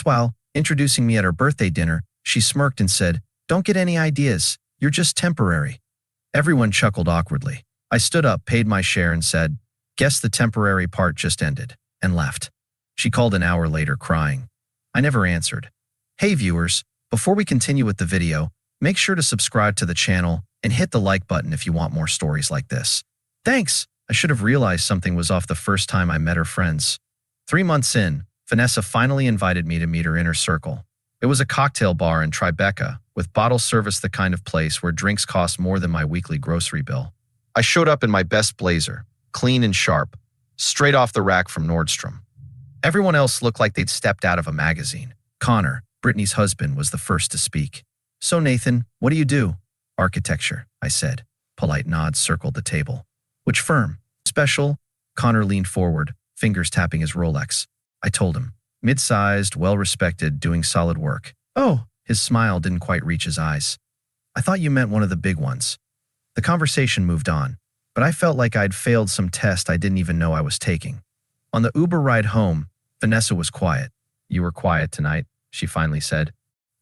Just while introducing me at her birthday dinner, she smirked and said, "Don't get any ideas. You're just temporary." Everyone chuckled awkwardly. I stood up, paid my share, and said, "Guess the temporary part just ended," and left. She called an hour later, crying. I never answered. Hey viewers, before we continue with the video, make sure to subscribe to the channel and hit the like button if you want more stories like this. Thanks! I should have realized something was off the first time I met her friends. 3 months in, Vanessa finally invited me to meet her inner circle. It was a cocktail bar in Tribeca, with bottle service, the kind of place where drinks cost more than my weekly grocery bill. I showed up in my best blazer, clean and sharp, straight off the rack from Nordstrom. Everyone else looked like they'd stepped out of a magazine. Connor, Brittany's husband, was the first to speak. "So Nathan, what do you do?" "Architecture," I said. Polite nods circled the table. "Which firm?" "Special." Connor leaned forward, fingers tapping his Rolex. I told him. Mid-sized, well-respected, doing solid work. "Oh," his smile didn't quite reach his eyes. "I thought you meant one of the big ones." The conversation moved on, but I felt like I'd failed some test I didn't even know I was taking. On the Uber ride home, Vanessa was quiet. "You were quiet tonight," she finally said.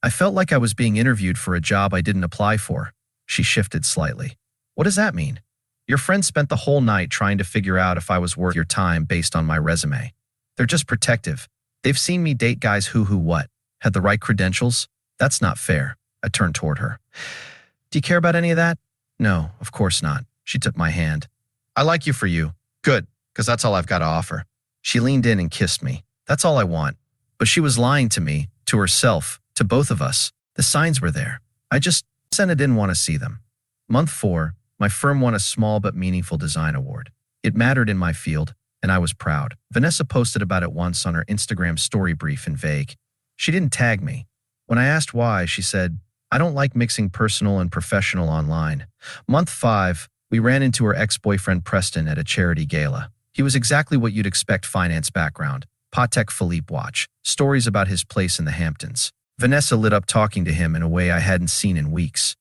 I felt like I was being interviewed for a job I didn't apply for. She shifted slightly. "What does that mean?" "Your friends spent the whole night trying to figure out if I was worth your time based on my resume. They're just protective. They've seen me date guys who what? Had the right credentials? That's not fair." I turned toward her. "Do you care about any of that?" "No, of course not." She took my hand. "I like you for you. Good, because that's all I've got to offer." She leaned in and kissed me. "That's all I want." But she was lying to me, to herself, to both of us. The signs were there. I just didn't want to see them. Month 4, my firm won a small but meaningful design award. It mattered in my field, and I was proud. Vanessa posted about it once on her Instagram story, brief and vague. She didn't tag me. When I asked why, she said, "I don't like mixing personal and professional online." Month 5, we ran into her ex-boyfriend Preston at a charity gala. He was exactly what you'd expect: finance background, Patek Philippe watch, stories about his place in the Hamptons. Vanessa lit up talking to him in a way I hadn't seen in weeks.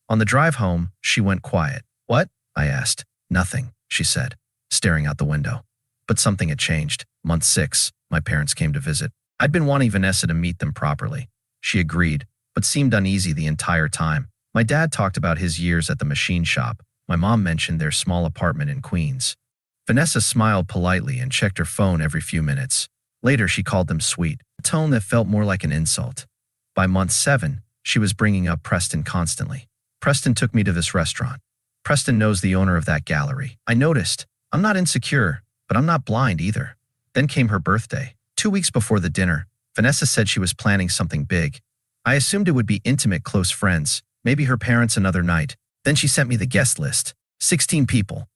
On the drive home, she went quiet. "What?" I asked. "Nothing," she said, staring out the window. But something had changed. Month 6, my parents came to visit. I'd been wanting Vanessa to meet them properly. She agreed, but seemed uneasy the entire time. My dad talked about his years at the machine shop. My mom mentioned their small apartment in Queens. Vanessa smiled politely and checked her phone every few minutes. Later, she called them sweet, a tone that felt more like an insult. By month 7, she was bringing up Preston constantly. "Preston took me to this restaurant. Preston knows the owner of that gallery." I noticed. I'm not insecure, but I'm not blind either. Then came her birthday. 2 weeks before the dinner, Vanessa said she was planning something big. I assumed it would be intimate, close friends, maybe her parents another night. Then she sent me the guest list. 16 people.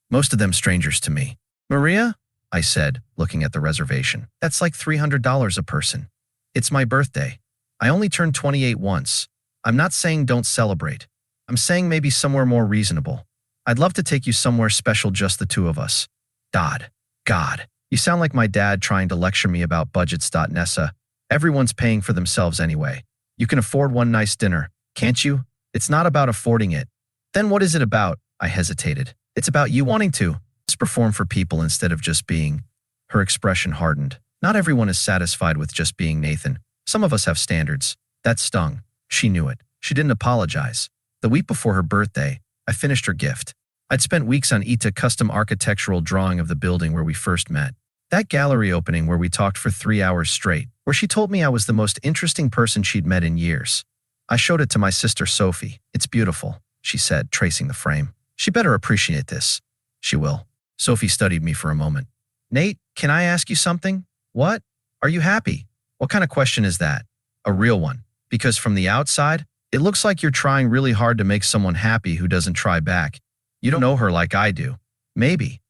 Most of them strangers to me. "Maria?" I said, looking at the reservation. "That's like $300 a person. It's my birthday. I only turned 28 once. I'm not saying don't celebrate. I'm saying maybe somewhere more reasonable. I'd love to take you somewhere special, just the two of us." God, you sound like my dad trying to lecture me about budgets. Nessa, everyone's paying for themselves anyway. You can afford one nice dinner, can't you? It's not about affording it. Then what is it about? I hesitated. It's about you wanting to just perform for people instead of just being. Her expression hardened. Not everyone is satisfied with just being Nathan. Some of us have standards. That stung. She knew it. She didn't apologize. The week before her birthday, I finished her gift. I'd spent weeks on Ita custom architectural drawing of the building where we first met. That gallery opening where we talked for 3 hours straight, where she told me I was the most interesting person she'd met in years. I showed it to my sister Sophie. "It's beautiful," she said, tracing the frame. "She better appreciate this." "She will." Sophie studied me for a moment. "Nate, can I ask you something?" "What? Are you happy?" "What kind of question is that?" "A real one. Because from the outside, it looks like you're trying really hard to make someone happy who doesn't try back. You don't know her like I do." "Maybe.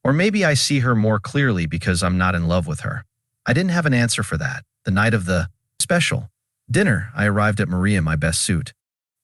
Or maybe I see her more clearly because I'm not in love with her." I didn't have an answer for that. The night of the special dinner, I arrived at Maria in my best suit.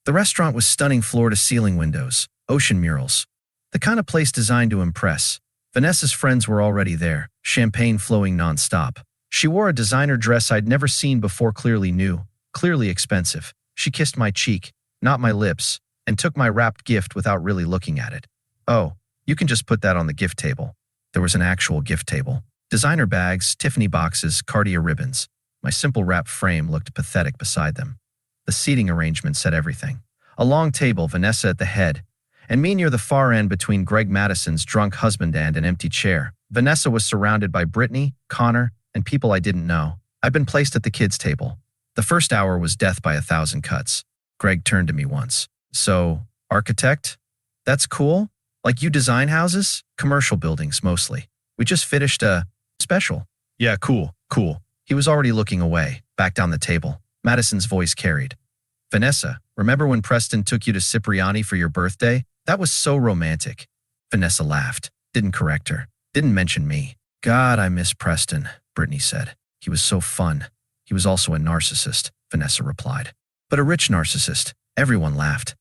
The restaurant was stunning, floor-to-ceiling windows, ocean murals. The kind of place designed to impress. Vanessa's friends were already there, champagne flowing nonstop. She wore a designer dress I'd never seen before, clearly new, clearly expensive. She kissed my cheek, not my lips, and took my wrapped gift without really looking at it. "Oh, you can just put that on the gift table." There was an actual gift table. Designer bags, Tiffany boxes, Cartier ribbons. My simple wrap frame looked pathetic beside them. The seating arrangement said everything. A long table, Vanessa at the head, and me near the far end between Greg Madison's drunk husband and an empty chair. Vanessa was surrounded by Brittany, Connor, and people I didn't know. I'd been placed at the kids' table. The first hour was death by 1,000 cuts. Greg turned to me once. So, architect? That's cool? Like you design houses? Commercial buildings, mostly. We just finished a special. Yeah, cool. He was already looking away, back down the table. Madison's voice carried. Vanessa, remember when Preston took you to Cipriani for your birthday? That was so romantic. Vanessa laughed. Didn't correct her. Didn't mention me. God, I miss Preston, Brittany said. He was so fun. He was also a narcissist, Vanessa replied. But a rich narcissist. Everyone laughed.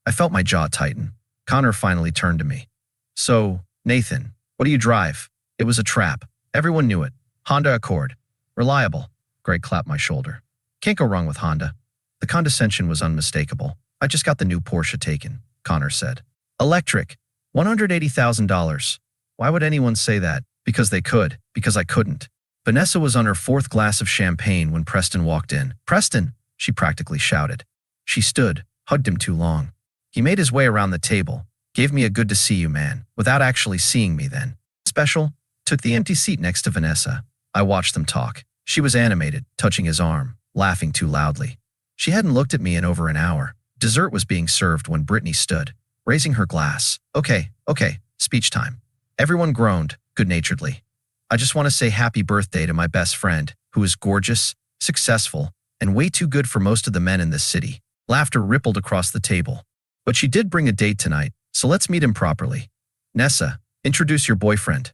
I felt my jaw tighten. Connor finally turned to me. So, Nathan, what do you drive? It was a trap. Everyone knew it. Honda Accord. Reliable. Greg clapped my shoulder. Can't go wrong with Honda. The condescension was unmistakable. I just got the new Porsche taken, Connor said. Electric. $180,000. Why would anyone say that? Because they could. Because I couldn't. Vanessa was on her fourth glass of champagne when Preston walked in. Preston, she practically shouted. She stood, hugged him too long. He made his way around the table, gave me a good to see you, man, without actually seeing me then. Special, took the empty seat next to Vanessa. I watched them talk. She was animated, touching his arm, laughing too loudly. She hadn't looked at me in over an hour. Dessert was being served when Brittany stood, raising her glass. Okay, speech time. Everyone groaned, good-naturedly. I just want to say happy birthday to my best friend, who is gorgeous, successful, and way too good for most of the men in this city. Laughter rippled across the table. But she did bring a date tonight, so let's meet him properly. Nessa, introduce your boyfriend.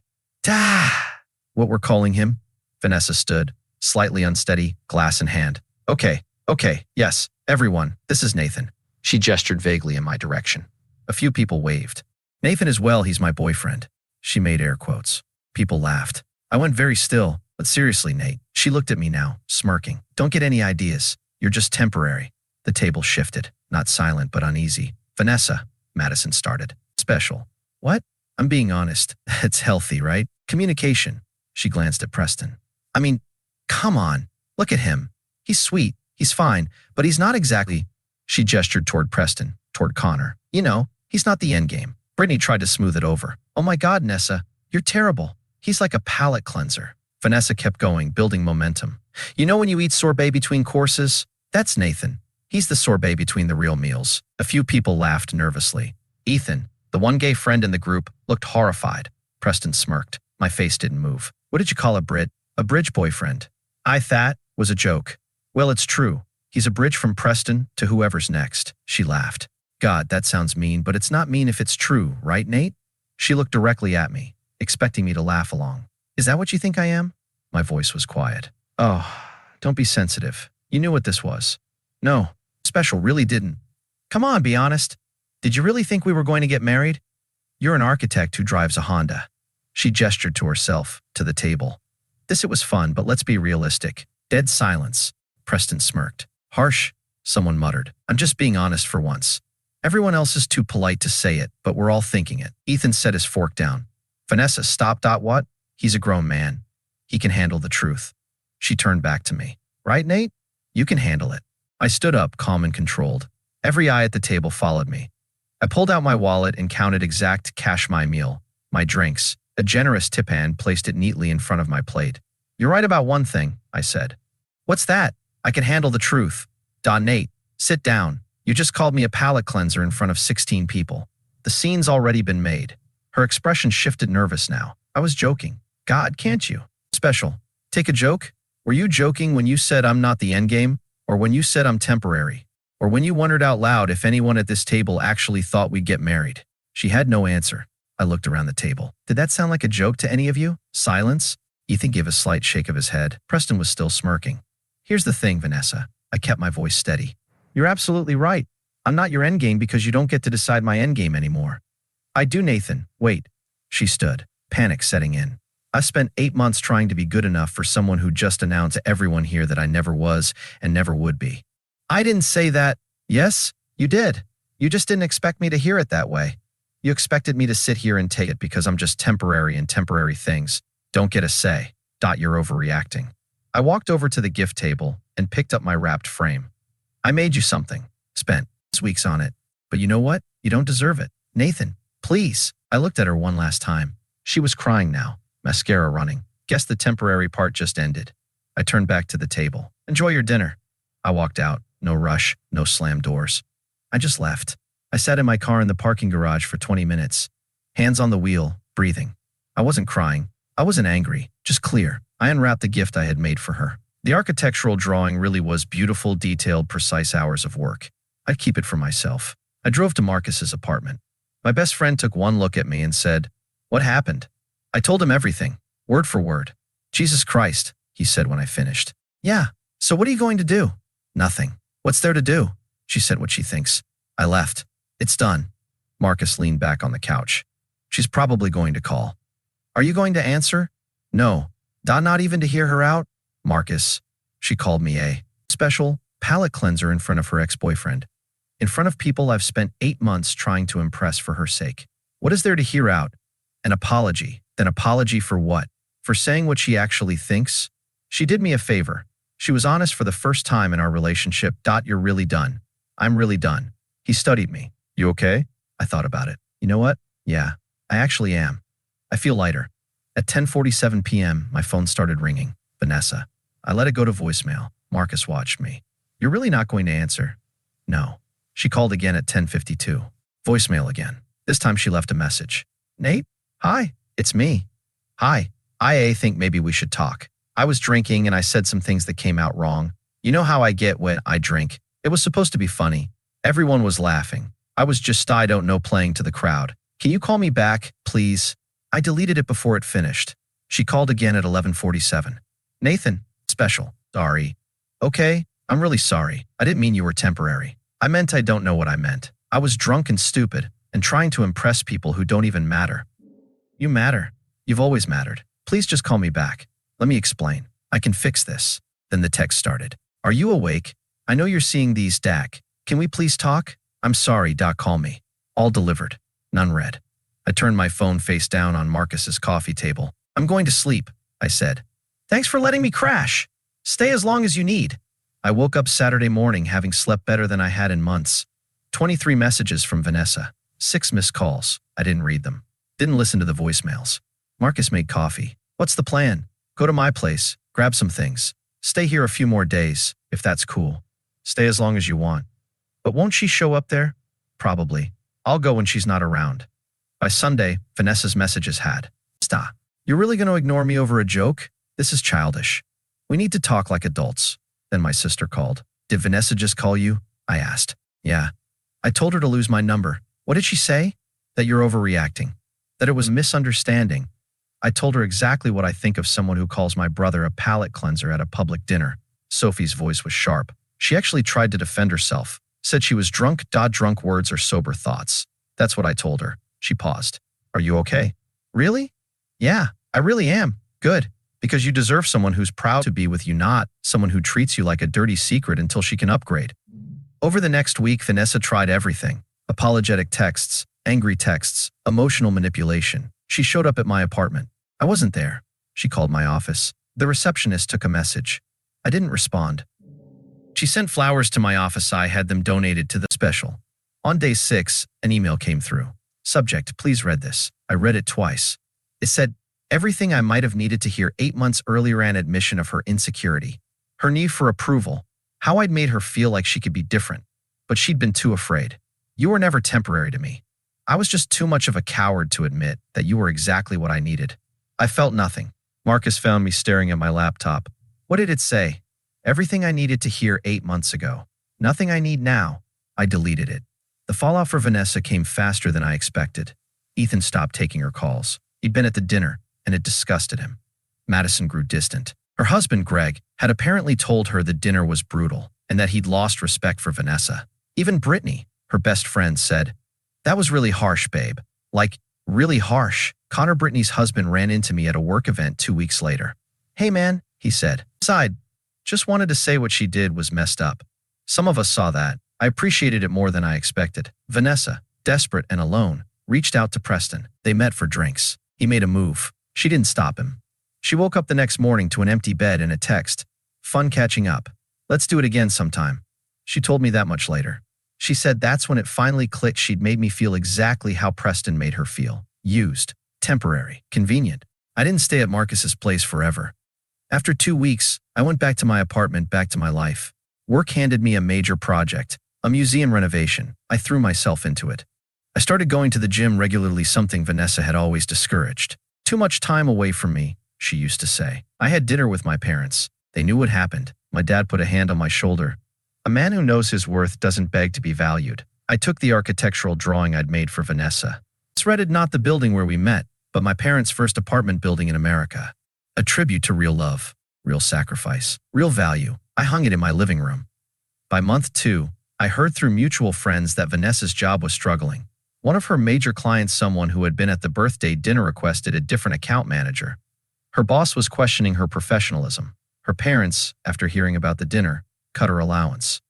What we're calling him? Vanessa stood, slightly unsteady, glass in hand. Okay, yes, everyone, this is Nathan. She gestured vaguely in my direction. A few people waved. Nathan as well, he's my boyfriend. She made air quotes. People laughed. I went very still, but seriously, Nate. She looked at me now, smirking. Don't get any ideas. You're just temporary. The table shifted, not silent but uneasy. Vanessa, Madison started. Special. What? I'm being honest. It's healthy, right? Communication. She glanced at Preston. I mean, come on. Look at him. He's sweet. He's fine, but he's not exactly. She gestured toward Preston, toward Connor. You know, he's not the endgame. Brittany tried to smooth it over. Oh my God, Nessa, you're terrible. He's like a palate cleanser. Vanessa kept going, building momentum. You know when you eat sorbet between courses? That's Nathan. He's the sorbet between the real meals. A few people laughed nervously. Ethan, the one gay friend in the group, looked horrified. Preston smirked. My face didn't move. What did you call a Brit? A bridge boyfriend. I thought was a joke. Well, it's true. He's a bridge from Preston to whoever's next. She laughed. God, that sounds mean, but it's not mean if it's true, right, Nate? She looked directly at me, expecting me to laugh along. Is that what you think I am? My voice was quiet. Oh, don't be sensitive. You knew what this was. No, Special really didn't. Come on, be honest. Did you really think we were going to get married? You're an architect who drives a Honda. She gestured to herself, to the table. It was fun, but let's be realistic. Dead silence. Preston smirked. Harsh, someone muttered. I'm just being honest for once. Everyone else is too polite to say it, but we're all thinking it. Ethan set his fork down. Vanessa, stop. What? He's a grown man. He can handle the truth. She turned back to me. Right, Nate? You can handle it. I stood up, calm and controlled. Every eye at the table followed me. I pulled out my wallet and counted exact cash my meal, my drinks. A generous tip hand placed it neatly in front of my plate. You're right about one thing, I said. What's that? I can handle the truth. Nate, sit down. You just called me a palate cleanser in front of 16 people. The scene's already been made. Her expression shifted nervous now. I was joking. God, can't you? Special. Take a joke? Were you joking when you said I'm not the endgame? Or when you said I'm temporary? Or when you wondered out loud if anyone at this table actually thought we'd get married? She had no answer. I looked around the table. Did that sound like a joke to any of you? Silence? Ethan gave a slight shake of his head. Preston was still smirking. Here's the thing, Vanessa. I kept my voice steady. You're absolutely right. I'm not your endgame because you don't get to decide my endgame anymore. I do, Nathan. Wait. She stood, panic setting in. I spent 8 months trying to be good enough for someone who just announced to everyone here that I never was and never would be. I didn't say that. Yes, you did. You just didn't expect me to hear it that way. You expected me to sit here and take it because I'm just temporary and temporary things don't get a say. You're overreacting. I walked over to the gift table and picked up my wrapped frame. I made you something. Spent weeks on it. But you know what? You don't deserve it. Nathan, please. I looked at her one last time. She was crying now, mascara running. Guess the temporary part just ended. I turned back to the table. Enjoy your dinner. I walked out. No rush, no slam doors. I just left. I sat in my car in the parking garage for 20 minutes. Hands on the wheel, breathing. I wasn't crying. I wasn't angry, just clear. I unwrapped the gift I had made for her. The architectural drawing really was beautiful, detailed, precise hours of work. I'd keep it for myself. I drove to Marcus's apartment. My best friend took one look at me and said, "What happened?" I told him everything, word for word. "Jesus Christ," he said when I finished. "Yeah, so what are you going to do?" "Nothing." "What's there to do?" She said what she thinks. I left. "It's done." Marcus leaned back on the couch. "She's probably going to call." "Are you going to answer?" "No." Not even to hear her out?" "Marcus." She called me a special palate cleanser in front of her ex-boyfriend. In front of people I've spent 8 months trying to impress for her sake. What is there to hear out? An apology. Then apology for what? For saying what she actually thinks? She did me a favor. She was honest for the first time in our relationship. "You're really done." "I'm really done." He studied me. "You okay?" I thought about it. You know what? Yeah, I actually am. I feel lighter. At 10:47 p.m., my phone started ringing. Vanessa. I let it go to voicemail. Marcus watched me. "You're really not going to answer?" "No." She called again at 10:52. Voicemail again. This time she left a message. "Nate? Hi, it's me." "Hi. I think maybe we should talk. I was drinking and I said some things that came out wrong. You know how I get when I drink. It was supposed to be funny. Everyone was laughing. I was just, I don't know, playing to the crowd. Can you call me back, please?" I deleted it before it finished. She called again at 11:47. "Nathan, special. Sorry." "Okay, I'm really sorry. I didn't mean you were temporary. I meant I don't know what I meant. I was drunk and stupid and trying to impress people who don't even matter." "You matter. You've always mattered. Please just call me back. Let me explain. I can fix this." Then the text started. "Are you awake? I know you're seeing these, Dak. Can we please talk? I'm sorry, call me." All delivered. None read. I turned my phone face down on Marcus's coffee table. "I'm going to sleep," I said. "Thanks for letting me crash. Stay as long as you need." I woke up Saturday morning having slept better than I had in months. 23 messages from Vanessa. 6 missed calls. I didn't read them. Didn't listen to the voicemails. Marcus made coffee. "What's the plan?" "Go to my place. Grab some things. Stay here a few more days, if that's cool." "Stay as long as you want." "But won't she show up there?" "Probably. I'll go when she's not around." By Sunday, Vanessa's messages had. "Stop. You're really going to ignore me over a joke? This is childish. We need to talk like adults." Then my sister called. "Did Vanessa just call you?" I asked. "Yeah. I told her to lose my number." "What did she say?" "That you're overreacting. That it was a misunderstanding." I told her exactly what I think of someone who calls my brother a palate cleanser at a public dinner. Sophie's voice was sharp. She actually tried to defend herself. Said she was drunk. Drunk words are sober thoughts. That's what I told her. She paused. "Are you okay?" "Really?" "Yeah, I really am. Good. Because you deserve someone who's proud to be with you, not someone who treats you like a dirty secret until she can upgrade." Over the next week, Vanessa tried everything. Apologetic texts, angry texts, emotional manipulation. She showed up at my apartment. I wasn't there. She called my office. The receptionist took a message. I didn't respond. She sent flowers to my office. I had them donated to the special. On day 6, an email came through. Subject, please read this. I read it twice. It said, everything I might have needed to hear 8 months earlier, an admission of her insecurity, her need for approval, how I'd made her feel like she could be different, but she'd been too afraid. You were never temporary to me. I was just too much of a coward to admit that you were exactly what I needed. I felt nothing. Marcus found me staring at my laptop. What did it say? Everything I needed to hear 8 months ago. Nothing I need now. I deleted it. The fallout for Vanessa came faster than I expected. Ethan stopped taking her calls. He'd been at the dinner, and it disgusted him. Madison grew distant. Her husband, Greg, had apparently told her the dinner was brutal and that he'd lost respect for Vanessa. Even Brittany, her best friend, said, that was really harsh, babe. Like, really harsh. Connor, Brittany's husband, ran into me at a work event 2 weeks later. Hey man, he said. Aside, just wanted to say what she did was messed up. Some of us saw that. I appreciated it more than I expected. Vanessa, desperate and alone, reached out to Preston. They met for drinks. He made a move. She didn't stop him. She woke up the next morning to an empty bed and a text. Fun catching up. Let's do it again sometime. She told me that much later. She said that's when it finally clicked. She'd made me feel exactly how Preston made her feel. Used. Temporary. Convenient. I didn't stay at Marcus's place forever. After 2 weeks, I went back to my apartment, back to my life. Work handed me a major project, a museum renovation. I threw myself into it. I started going to the gym regularly, something Vanessa had always discouraged. Too much time away from me, she used to say. I had dinner with my parents. They knew what happened. My dad put a hand on my shoulder. A man who knows his worth doesn't beg to be valued. I took the architectural drawing I'd made for Vanessa. It's rented not the building where we met, but my parents' first apartment building in America. A tribute to real love, real sacrifice, real value. I hung it in my living room. By month 2, I heard through mutual friends that Vanessa's job was struggling. One of her major clients, someone who had been at the birthday dinner, requested a different account manager. Her boss was questioning her professionalism. Her parents, after hearing about the dinner, cut her allowance.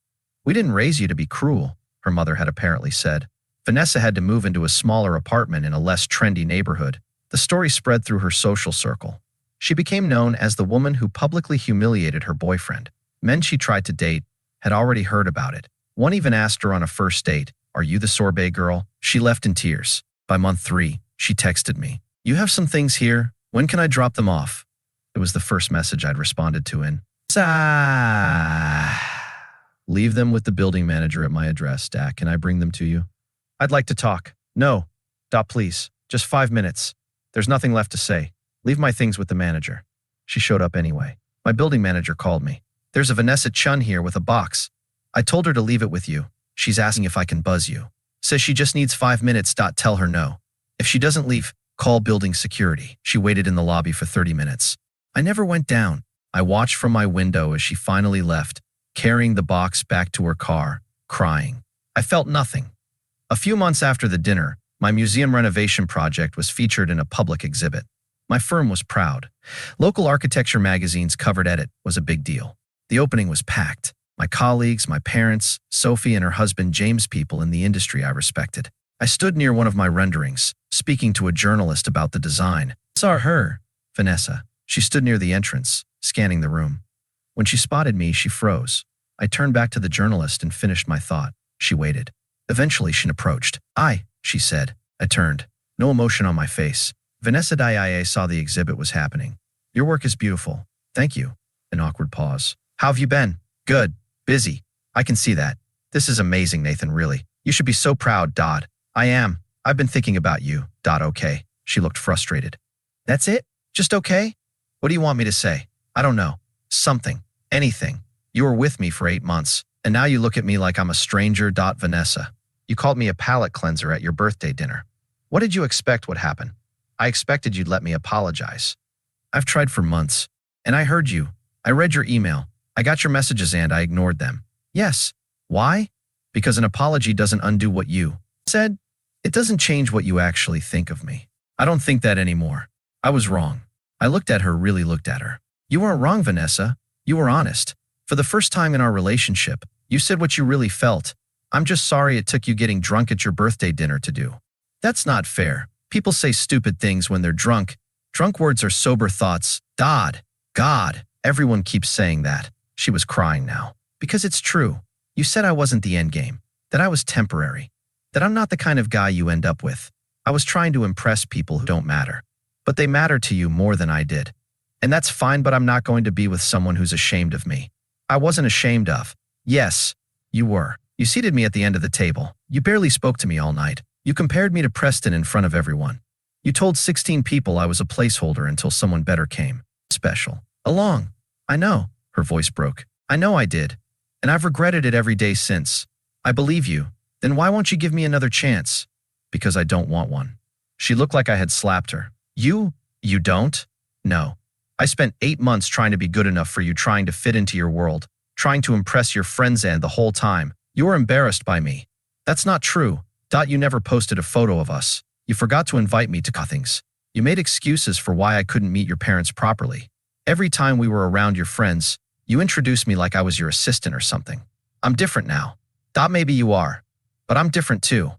We didn't raise you to be cruel, her mother had apparently said. Vanessa had to move into a smaller apartment in a less trendy neighborhood. The story spread through her social circle. She became known as the woman who publicly humiliated her boyfriend. Men she tried to date had already heard about it. One even asked her on a first date, "Are you the sorbet girl?" She left in tears. By month 3, she texted me, "You have some things here. When can I drop them off?" It was the first message I'd responded to in "Leave them with the building manager at my address. Can I bring them to you?" "I'd like to talk." "No. Please. Just 5 minutes. There's nothing left to say. Leave my things with the manager." She showed up anyway. My building manager called me. "There's a Vanessa Chun here with a box. I told her to leave it with you. She's asking if I can buzz you. Says she just needs 5 minutes. Tell her no. If she doesn't leave, call building security." She waited in the lobby for 30 minutes. I never went down. I watched from my window as she finally left, carrying the box back to her car, crying. I felt nothing. A few months after the dinner, my museum renovation project was featured in a public exhibit. My firm was proud. Local architecture magazines covered it. Was a big deal. The opening was packed. My colleagues, my parents, Sophie and her husband James, people in the industry I respected. I stood near one of my renderings, speaking to a journalist about the design. Saw her, Vanessa. She stood near the entrance, scanning the room. When she spotted me, she froze. I turned back to the journalist and finished my thought. She waited. Eventually, she approached. "Hi," she said. I turned. No emotion on my face. "Vanessa Dia saw the exhibit was happening. Your work is beautiful. Thank you." An awkward pause. "How have you been?" "Good. Busy. I can see that. This is amazing, Nathan, really. You should be so proud. I am. I've been thinking about you. Okay." She looked frustrated. "That's it? Just okay? What do you want me to say?" "I don't know. Something. Anything. You were with me for 8 months, and now you look at me like I'm a stranger. Vanessa. You called me a palate cleanser at your birthday dinner. What did you expect would happen? I expected you'd let me apologize. I've tried for months, and I heard you. I read your email. I got your messages and I ignored them. Yes. Why? Because an apology doesn't undo what you said. It doesn't change what you actually think of me. I don't think that anymore. I was wrong." I looked at her, really looked at her. "You weren't wrong, Vanessa. You were honest. For the first time in our relationship, you said what you really felt. I'm just sorry it took you getting drunk at your birthday dinner to do. That's not fair. People say stupid things when they're drunk. Drunk words are sober thoughts. God, everyone keeps saying that." She was crying now. "Because it's true. You said I wasn't the end game, that I was temporary, that I'm not the kind of guy you end up with. I was trying to impress people who don't matter. But they matter to you more than I did. And that's fine, but I'm not going to be with someone who's ashamed of me." I wasn't ashamed of. Yes, you were. You seated me at the end of the table. You barely spoke to me all night. You compared me to Preston in front of everyone. You told 16 people I was a placeholder until someone better came. Special. Along. I know. Her voice broke. "I know I did. And I've regretted it every day since. I believe you. Then why won't you give me another chance?" "Because I don't want one." She looked like I had slapped her. You don't? No. I spent 8 months trying to be good enough for you, trying to fit into your world, trying to impress your friends, and the whole time, you were embarrassed by me. That's not true. You never posted a photo of us. You forgot to invite me to things. You made excuses for why I couldn't meet your parents properly. Every time we were around your friends, you introduced me like I was your assistant or something. I'm different now. Maybe you are. But I'm different too.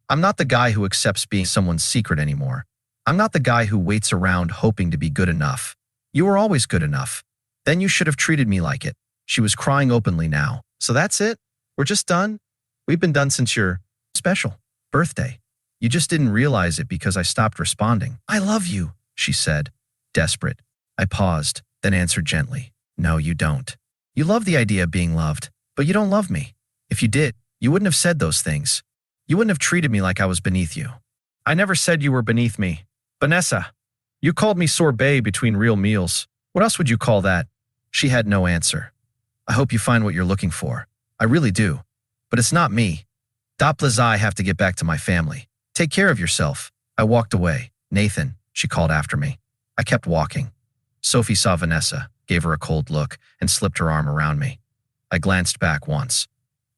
I'm not the guy who accepts being someone's secret anymore. I'm not the guy who waits around hoping to be good enough. You were always good enough. Then you should have treated me like it. She was crying openly now. So that's it? We're just done? We've been done since your special birthday. You just didn't realize it because I stopped responding. I love you, she said, desperate. I paused, then answered gently. No, you don't. You love the idea of being loved, but you don't love me. If you did, you wouldn't have said those things. You wouldn't have treated me like I was beneath you. I never said you were beneath me. Vanessa, you called me sorbet between real meals. What else would you call that? She had no answer. I hope you find what you're looking for. I really do. But it's not me. Doppel's I have to get back to my family. Take care of yourself. I walked away. Nathan, she called after me. I kept walking. Sophie saw Vanessa, gave her a cold look, and slipped her arm around me. I glanced back once.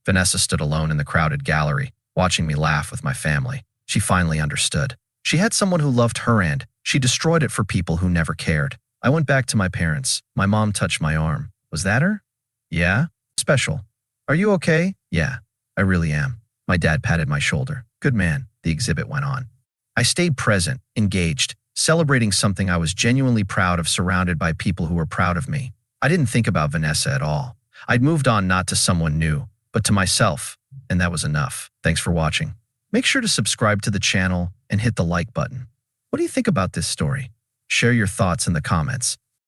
Vanessa stood alone in the crowded gallery, watching me laugh with my family. She finally understood. She had someone who loved her and she destroyed it for people who never cared. I went back to my parents. My mom touched my arm. Was that her? Yeah? Special. Are you okay? Yeah, I really am. My dad patted my shoulder. Good man, the exhibit went on. I stayed present, engaged, celebrating something I was genuinely proud of, surrounded by people who were proud of me. I didn't think about Vanessa at all. I'd moved on not to someone new, but to myself, and that was enough. Thanks for watching. Make sure to subscribe to the channel and hit the like button. What do you think about this story? Share your thoughts in the comments.